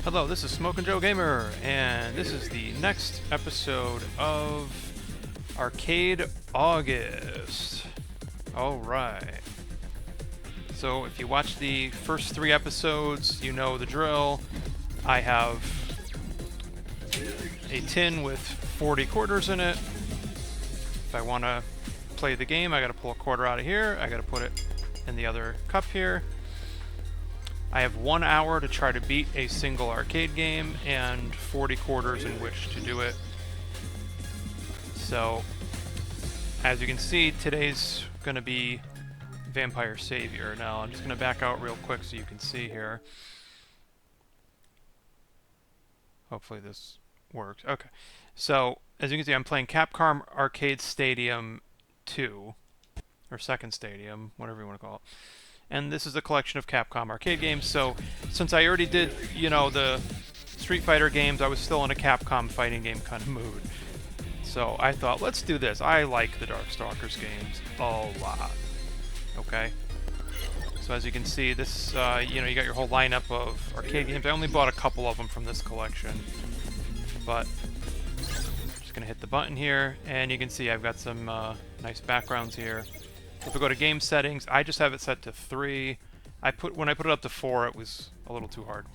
Hello, this is Smokin' Joe Gamer, and this is the next episode of Arcade August. Alright. So, if you watch the first 3 episodes, you know the drill. I have a tin with 40 quarters in it. If I want to play the game, I gotta pull a quarter out of here, I gotta put it in the other cup here. I have 1 hour to try to beat a single arcade game and 40 quarters in which to do it. So, as you can see, today's going to be Vampire Savior. Now, I'm just going to back out real quick so you can see here. Hopefully this works. Okay. So, as you can see, I'm playing Capcom Arcade Stadium 2, or Second Stadium, whatever you want to call it. And this is a collection of Capcom arcade games, so since I already did, you know, the Street Fighter games, I was still in a Capcom fighting game kind of mood. So I thought, let's do this. I like the Darkstalkers games a lot. Okay? So as you can see, this, you know, you got your whole lineup of arcade games. I only bought a couple of them from this collection. But, just gonna hit the button here, and you can see I've got some nice backgrounds here. If I go to game settings, I just have it set to 3. When I put it up to 4, it was a little too hard.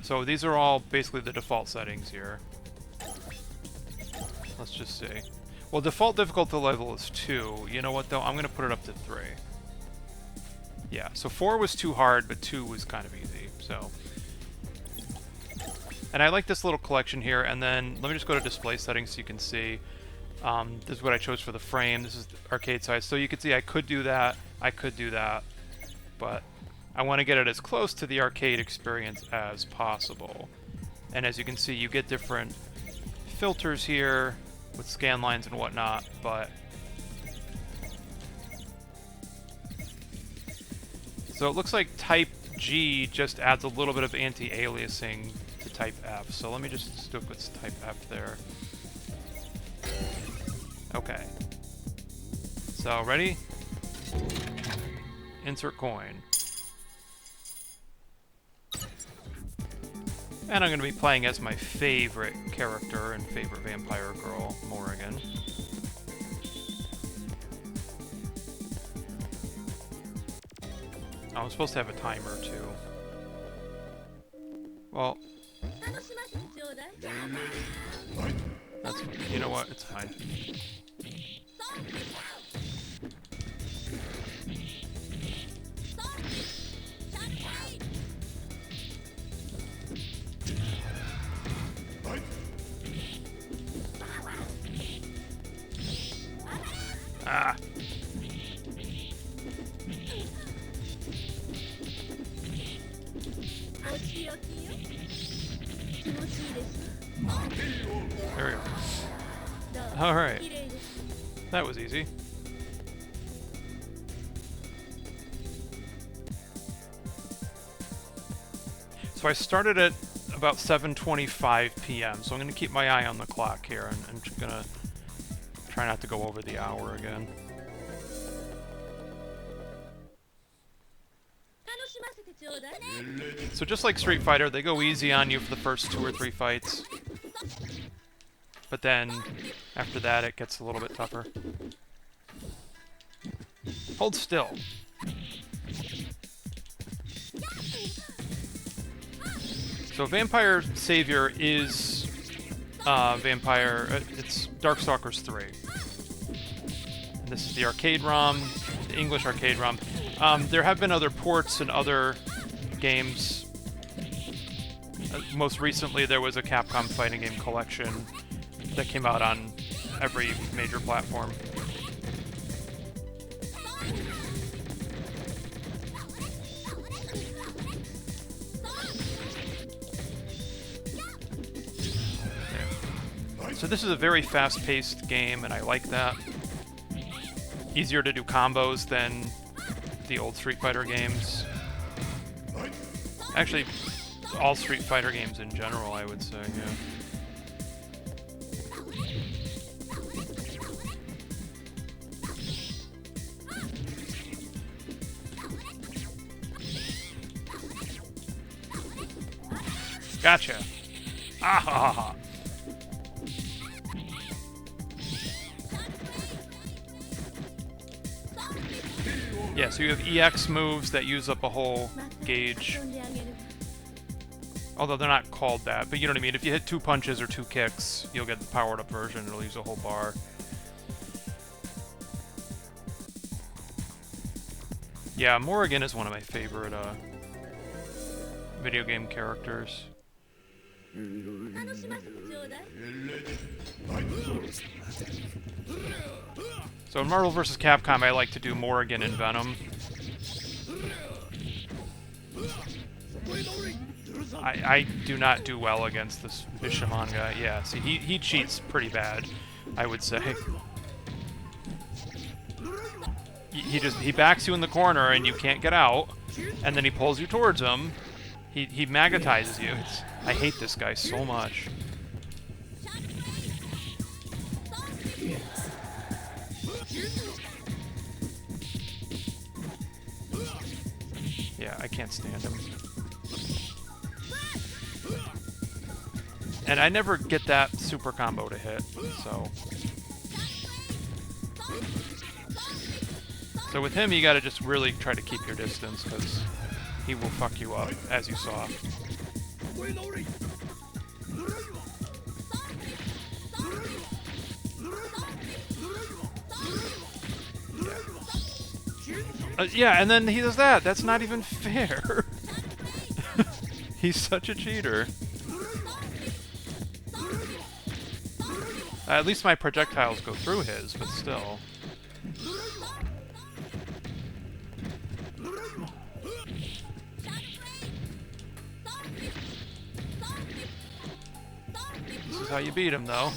So these are all basically the default settings here. Let's just see. Well, default difficulty level is 2. You know what though? I'm gonna put it up to 3. Yeah, so 4 was too hard, but 2 was kind of easy, so. And I like this little collection here, and then let me just go to display settings so you can see. This is what I chose for the frame. This is the arcade size. So you can see I could do that, but I want to get it as close to the arcade experience as possible. And as you can see, you get different filters here with scan lines and whatnot, but so it looks like Type G just adds a little bit of anti-aliasing to Type F. So let me just stick with Type F there. Okay. So, ready? Insert coin. And I'm going to be playing as my favorite character and favorite vampire girl, Morrigan. Oh, I'm supposed to have a timer, too. Well... That's, you know what? It's fine. Ah. There we go. Alright. That was easy. So I started at about 7:25 p.m., so I'm going to keep my eye on the clock here, and I'm just going to try not to go over the hour again. So just like Street Fighter, they go easy on you for the first 2 or 3 fights. But then, after that, it gets a little bit tougher. Hold still. So Vampire Savior is it's Darkstalkers 3. And this is the arcade ROM, the English arcade ROM. There have been other ports and other games. Most recently, there was a Capcom fighting game collection that came out on every major platform. There. So this is a very fast-paced game, and I like that. Easier to do combos than the old Street Fighter games. Actually, all Street Fighter games in general, I would say, yeah. Gotcha. Ah ha ha ha. Yeah, so you have EX moves that use up a whole gauge. Although they're not called that, but you know what I mean. If you hit 2 punches or 2 kicks, you'll get the powered up version. It'll use a whole bar. Yeah, Morrigan is one of my favorite video game characters. So in Marvel vs. Capcom, I like to do Morrigan and Venom. I do not do well against this Bishamon guy. Yeah, see, he cheats pretty bad, I would say. He backs you in the corner and you can't get out, and then he pulls you towards him. He magnetizes you. I hate this guy so much. Yeah, I can't stand him. And I never get that super combo to hit, so... So with him, you gotta just really try to keep your distance, because he will fuck you up, as you saw. Yeah, and then he does that. That's not even fair. He's such a cheater. At least my projectiles go through his, but still. This is how you beat him, though.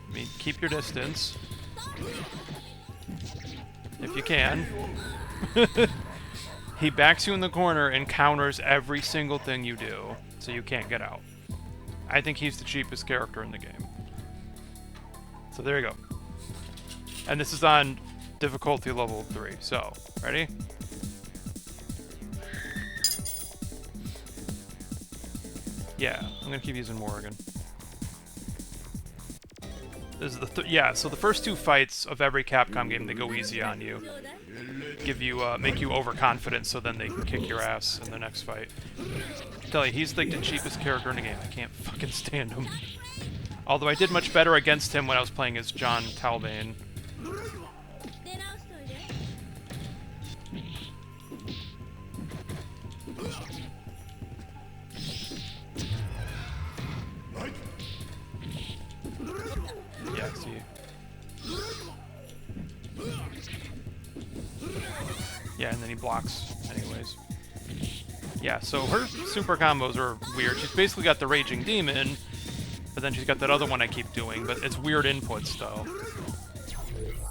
I mean, keep your distance. If you can. He backs you in the corner and counters every single thing you do, so you can't get out. I think he's the cheapest character in the game. So there you go. And this is on difficulty level 3, so, ready? Yeah, I'm gonna keep using Morrigan. This is the yeah, so the first 2 fights of every Capcom game, they go easy on you. Give you, make you overconfident, so then they can kick your ass in the next fight. I tell you, he's like the cheapest character in the game. I can't fucking stand him. Although I did much better against him when I was playing as John Talbane. Yeah, see. Yeah, and then he blocks anyways. Yeah, so her super combos are weird. She's basically got the Raging Demon, but then she's got that other one I keep doing, but it's weird inputs, though.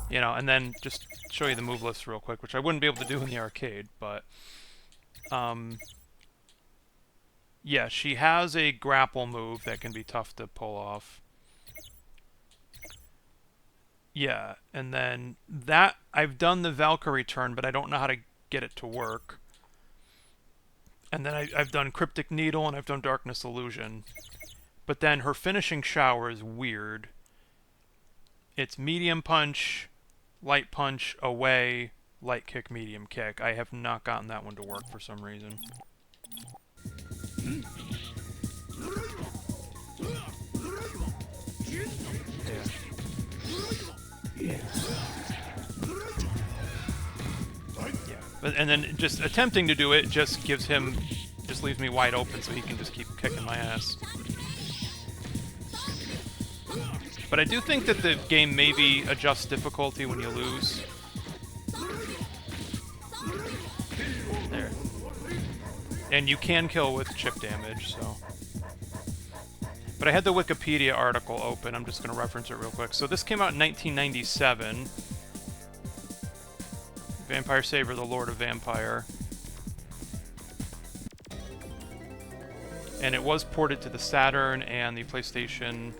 You know, and then just show you the move list real quick, which I wouldn't be able to do in the arcade, but... yeah, she has a grapple move that can be tough to pull off. Yeah, and then that... I've done the Valkyrie turn, but I don't know how to get it to work. And then I've done Cryptic Needle, and I've done Darkness Illusion. But then her finishing shower is weird. It's medium punch, light punch, away, light kick, medium kick. I have not gotten that one to work for some reason. Yeah. But, and then just attempting to do it just gives him, just leaves me wide open so he can just keep kicking my ass. But I do think that the game maybe adjusts difficulty when you lose. There. And you can kill with chip damage, so... But I had the Wikipedia article open. I'm just going to reference it real quick. So this came out in 1997. Vampire Savior, the Lord of Vampire. And it was ported to the Saturn and the PlayStation.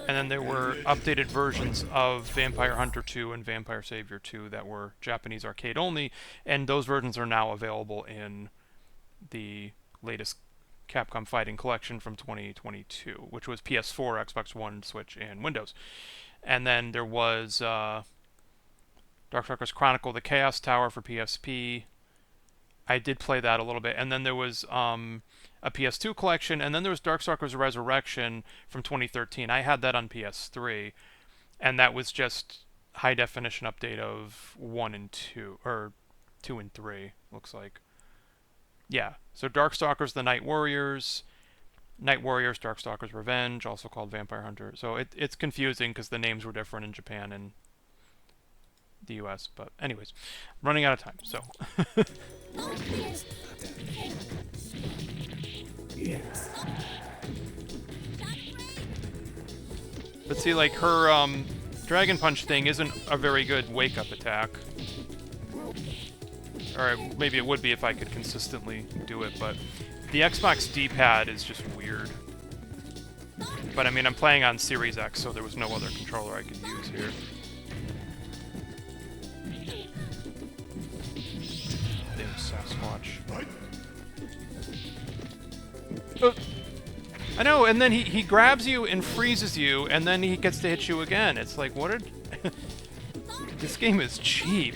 And then there were updated versions of Vampire Hunter 2 and Vampire Savior 2 that were Japanese arcade only. And those versions are now available in the latest Capcom Fighting Collection from 2022, which was PS4, Xbox One, Switch, and Windows. And then there was Darkstalkers Chronicle: The Chaos Tower for PSP. I did play that a little bit. And then there was a PS2 collection, and then there was Darkstalkers Resurrection from 2013. I had that on PS3, and that was just high definition update of 1 and 2, or 2 and 3, looks like. Yeah, so Darkstalkers, the Night Warriors, Darkstalkers Revenge, also called Vampire Hunter. So it's confusing because the names were different in Japan and the US. But anyways, I'm running out of time, so. But see, like, her Dragon Punch thing isn't a very good wake-up attack. Or maybe it would be if I could consistently do it, but the Xbox D-pad is just weird. But I mean, I'm playing on Series X, so there was no other controller I could use here. Damn Sasquatch. I know, and then he grabs you and freezes you, and then he gets to hit you again. It's like, what did... This game is cheap.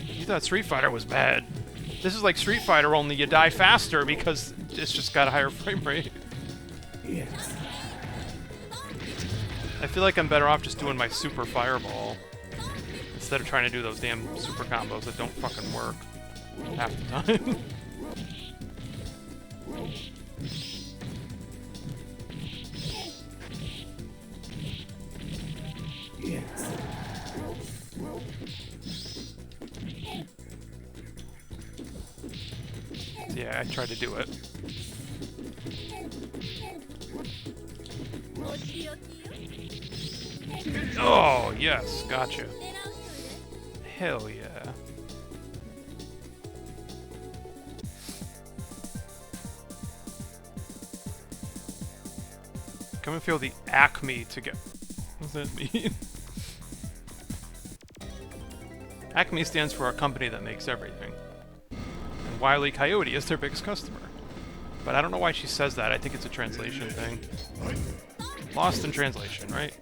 You thought Street Fighter was bad. This is like Street Fighter, only you die faster because it's just got a higher frame rate. I feel like I'm better off just doing my Super Fireball instead of trying to do those damn super combos that don't fucking work half the time. Yeah, I tried to do it. Oh, yes, gotcha. Hell yeah. Come and feel the Acme together. What does that mean? Acme stands for a company that makes everything. And Wile E. Coyote is their biggest customer. But I don't know why she says that. I think it's a translation thing. Lost in translation, right?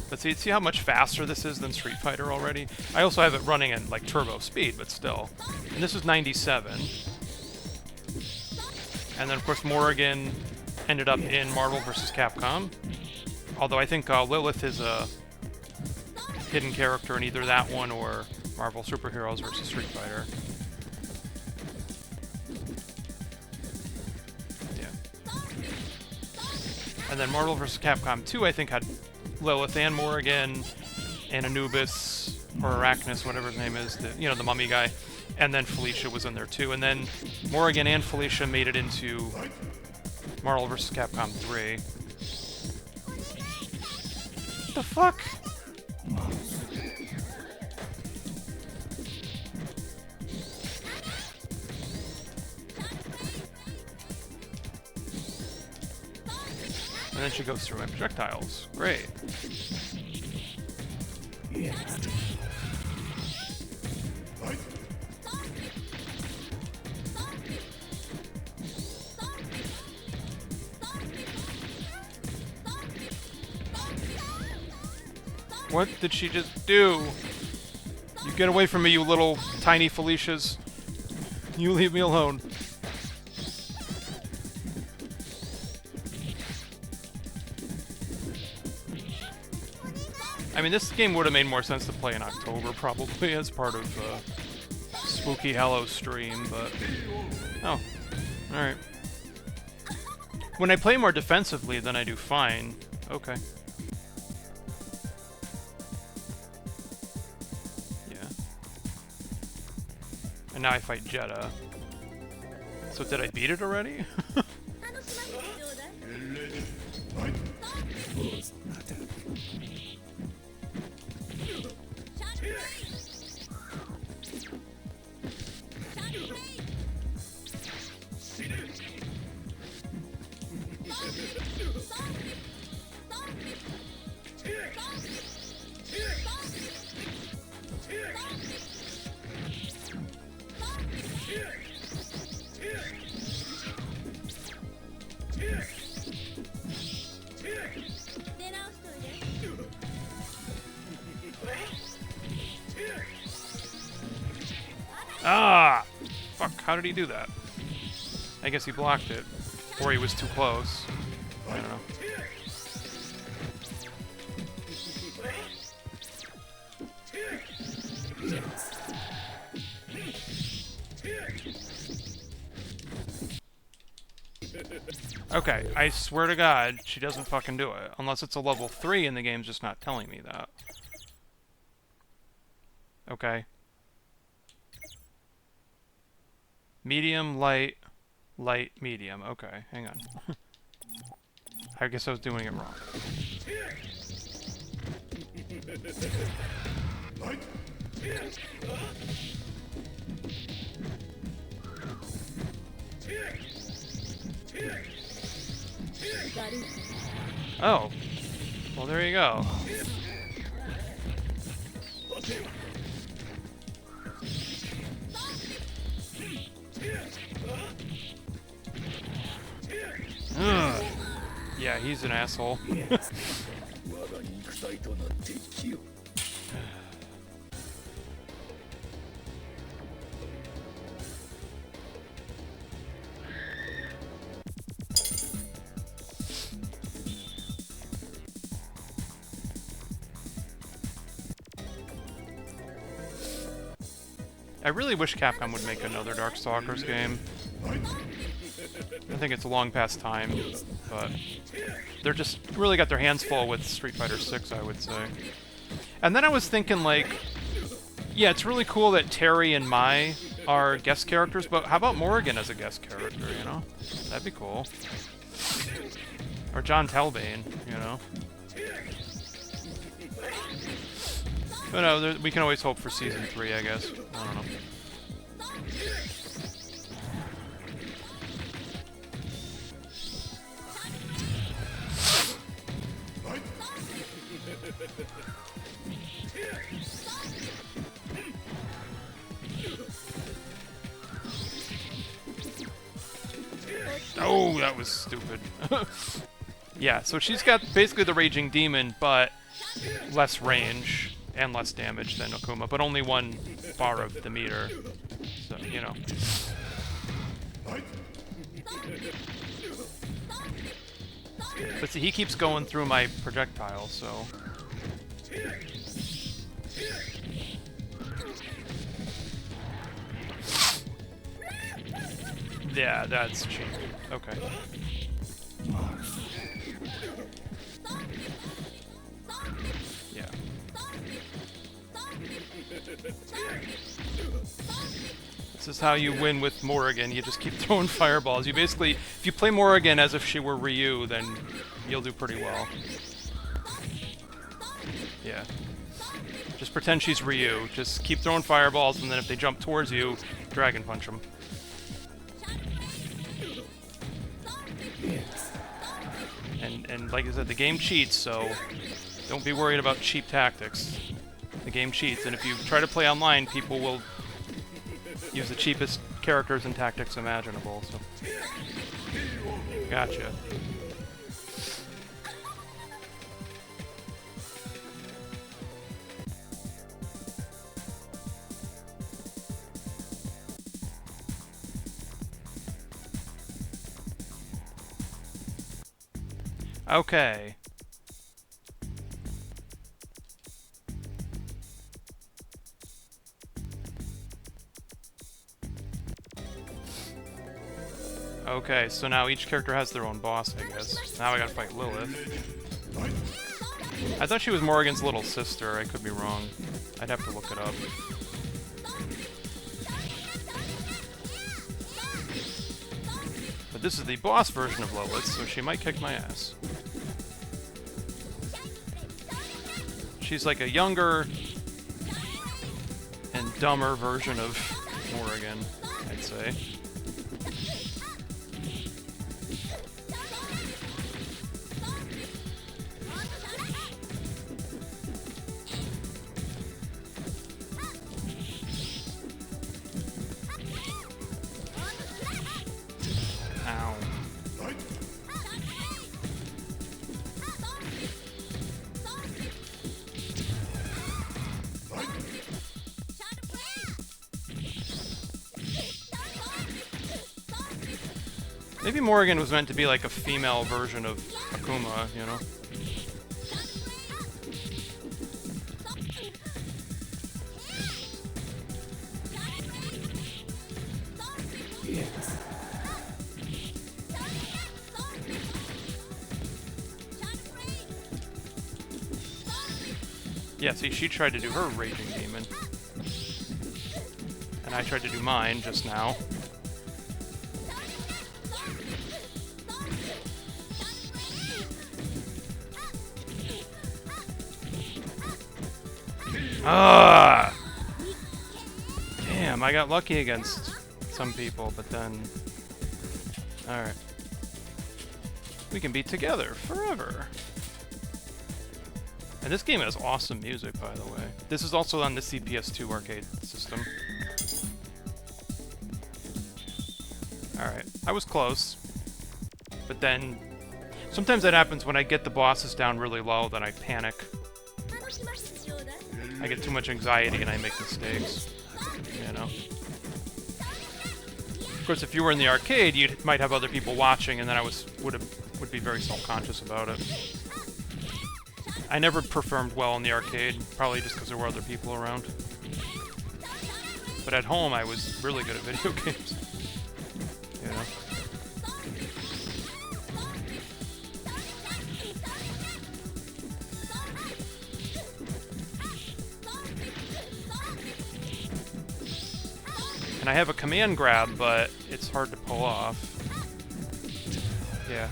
But see how much faster this is than Street Fighter already? I also have it running at like turbo speed, but still. And this was 97. And then of course Morrigan ended up in Marvel vs. Capcom. Although I think Lilith is a hidden character in either that one or Marvel Superheroes vs. Street Fighter. Yeah. And then Marvel vs. Capcom 2 I think had Lilith and Morrigan and Anubis or Arachnus, whatever his name is, the mummy guy, and then Felicia was in there too. And then Morrigan and Felicia made it into Marvel vs. Capcom 3. What the fuck? And then she goes through my projectiles. Great. Yeah. What did she just do? You get away from me, you little tiny Felicias. You leave me alone. I mean, this game would have made more sense to play in October, probably, as part of Spooky Hallow stream, but... Oh. Alright. When I play more defensively, then I do fine. Okay. Yeah. And now I fight Jeddah. So did I beat it already? did he do that? I guess he blocked it. Or he was too close. I don't know. Okay, I swear to God, she doesn't fucking do it. Unless it's a level 3 and the game's just not telling me that. Okay. Medium, light, light, medium. Okay, hang on. I guess I was doing it wrong. Oh. Well, there you go. Ugh. Yeah, he's an asshole. I really wish Capcom would make another Darkstalkers game. I think it's a long past time, but they're just really got their hands full with Street Fighter 6, I would say. And then I was thinking, like, yeah, it's really cool that Terry and Mai are guest characters, but how about Morrigan as a guest character, you know? That'd be cool. Or John Telbane, you know? But no, we can always hope for Season 3, I guess. I don't know. Oh, that was stupid. Yeah, so she's got basically the Raging Demon, but less range and less damage than Okuma, but only one bar of the meter. So, you know. But see, he keeps going through my projectile, so... Yeah, that's cheap. Okay. Yeah. This is how you win with Morrigan. You just keep throwing fireballs. You basically, if you play Morrigan as if she were Ryu, then you'll do pretty well. Yeah. Just pretend she's Ryu. Just keep throwing fireballs, and then if they jump towards you, Dragon Punch them. And like I said, the game cheats, so don't be worried about cheap tactics. The game cheats, and if you try to play online, people will use the cheapest characters and tactics imaginable, so... Gotcha. Okay. Okay, so now each character has their own boss, I guess. Now I gotta fight Lilith. I thought she was Morrigan's little sister. I could be wrong. I'd have to look it up. But this is the boss version of Lilith, so she might kick my ass. She's like a younger and dumber version of Morrigan, I'd say. Maybe Morrigan was meant to be like a female version of Akuma, you know? Yes. Yeah, see, she tried to do her Raging Demon. And I tried to do mine just now. Ah! Damn, I got lucky against some people, but then... Alright. We can be together forever. And this game has awesome music, by the way. This is also on the CPS2 arcade system. Alright, I was close. But then... Sometimes that happens when I get the bosses down really low, then I panic. I get too much anxiety and I make mistakes. You know? Of course, if you were in the arcade, you might have other people watching, and then I would be very self-conscious about it. I never performed well in the arcade, probably just because there were other people around. But at home, I was really good at video games. You know? And I have a command grab, but it's hard to pull off. Yeah.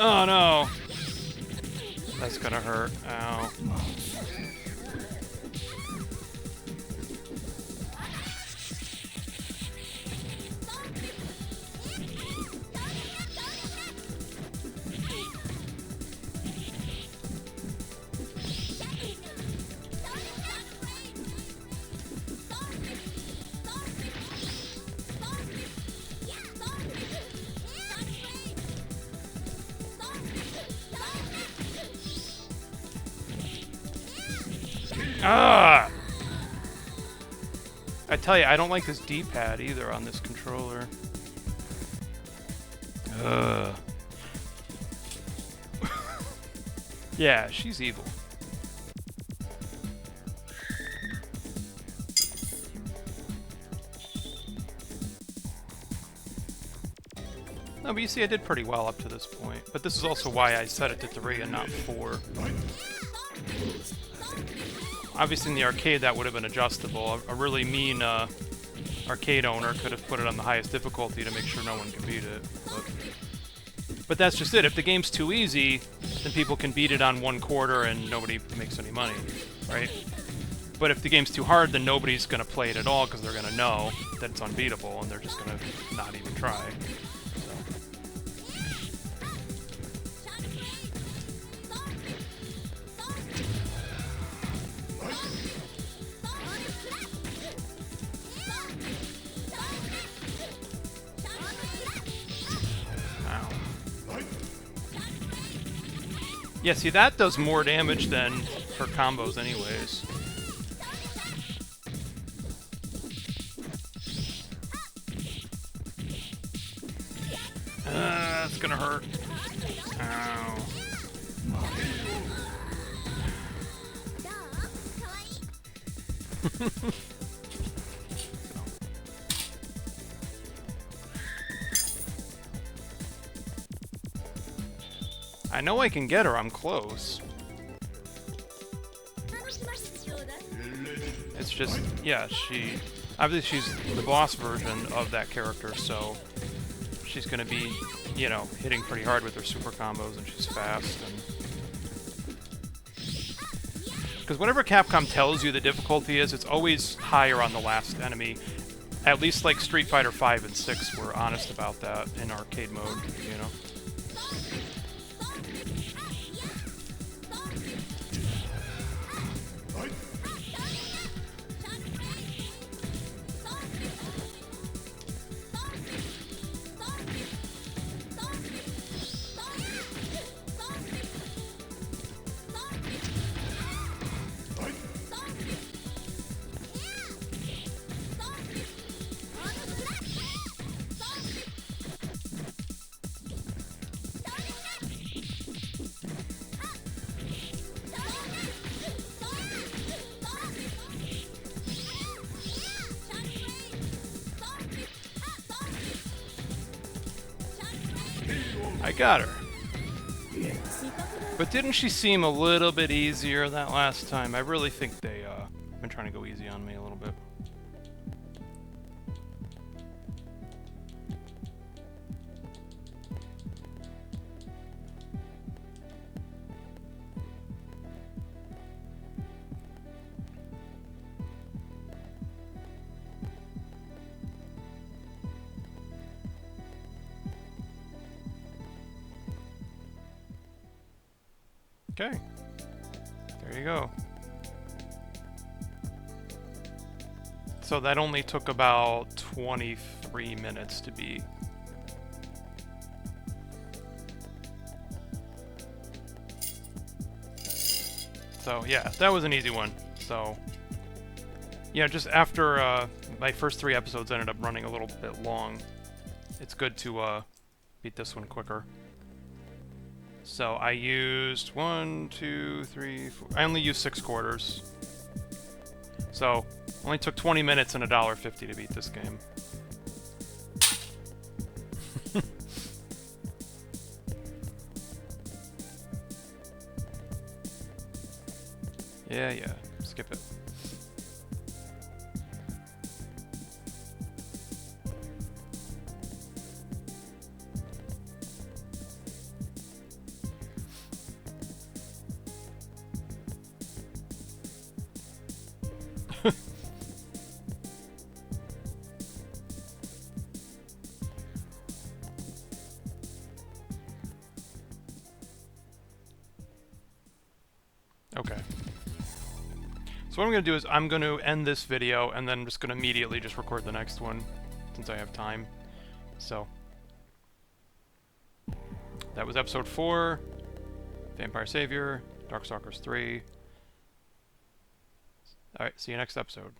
Oh no! That's gonna hurt. Ow. Ah! I tell you, I don't like this D-pad either on this controller. Ugh. Yeah, she's evil. No, but you see, I did pretty well up to this point. But this is also why I set it to 3 and not 4. Obviously, in the arcade, that would have been adjustable. A really mean arcade owner could have put it on the highest difficulty to make sure no one can beat it. But that's just it. If the game's too easy, then people can beat it on 1/4 and nobody makes any money, right? But if the game's too hard, then nobody's going to play it at all because they're going to know that it's unbeatable and they're just going to not even try. Yeah, see, that does more damage than her combos anyways. That's gonna hurt. Ow. I know I can get her, I'm close. It's just, yeah, obviously she's the boss version of that character, so she's gonna be, you know, hitting pretty hard with her super combos, and she's fast, and... Because whatever Capcom tells you the difficulty is, it's always higher on the last enemy. At least like Street Fighter 5 and 6 were honest about that in arcade mode, you know? I got her. But didn't she seem a little bit easier that last time? I really think they been trying to go easy on me a little bit. Okay, there you go. So that only took about 23 minutes to beat. So yeah, that was an easy one. So yeah, just after my first 3 episodes ended up running a little bit long, it's good to beat this one quicker. So I used 1, 2, 3, 4. I only used 6 quarters. So only took 20 minutes and $1.50 to beat this game. Yeah, skip it. Okay. So what I'm going to do is I'm going to end this video and then I'm just going to immediately just record the next one since I have time. So that was episode 4, Vampire Savior, Darkstalkers 3. Alright, see you next episode.